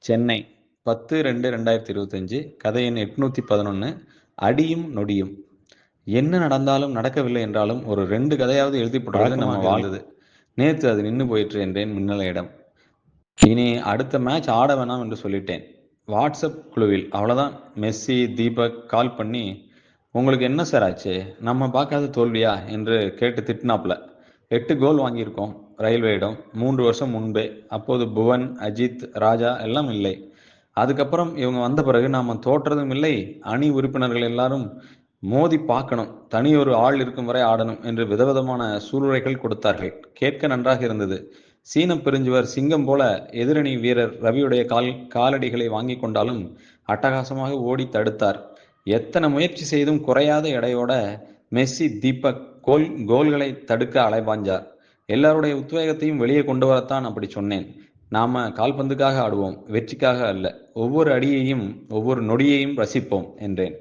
சென்னை 10/2/2025. கதை எண் 811. அடியும் நொடியும். என்ன நடந்தாலும் நடக்கவில்லை என்றாலும் ஒரு 2 கதையாவது எழுதி போடுறது நம்ம வாழ்ந்தது. நேத்து அது நின்னு போயிற்று என்றேன் மின்னலையிடம். இனி அடுத்த மேட்ச் ஆட வேணாம் என்று சொல்லிட்டேன். வாட்ஸ்அப் குழுவில். அவ்வளவுதான். மெஸ்ஸி தீபக் கால் பண்ணி, உங்களுக்கு என்ன சார் ஆச்சு, நம்ம பார்க்காத தோல்வியா என்று கேட்டு திட்டினாப்ல. 8 கோல் வாங்கியிருக்கோம் ரயில்வேயிடம் 3 வருஷம் முன்பே. அப்போது புவன், அஜித், ராஜா எல்லாம் இல்லை. அதுக்கப்புறம் இவங்க வந்த பிறகு நாம தோற்றதும் இல்லை. அணி உறுப்பினர்கள் எல்லாரும் மோதி பார்க்கணும், தனி ஒரு ஆள் இருக்கும் வரை ஆடணும் என்று விதவிதமான சூளுரைகள் கொடுத்தார்கள். கேட்க நன்றாக இருந்தது. சீன பெருஞ்சுவர் சிங்கம் போல எதிரணி வீரர் ரவியுடைய காலடிகளை வாங்கி கொண்டாலும் அட்டகாசமாக ஓடி தடுத்தார். எத்தனை முயற்சி செய்தும் குறையாத எடையோட மெஸ்ஸி தீபக் கோல்களை தடுக்க அலைபாஞ்சார். எல்லாருடைய உத்வேகத்தையும் வெளியே கொண்டு வரத்தான் அப்படி சொன்னேன். நாம கால்பந்துக்காக ஆடுவோம், வெற்றிக்காக அல்ல. ஒவ்வொரு அடியையும் ஒவ்வொரு நொடியையும் ரசிப்போம் என்றேன்.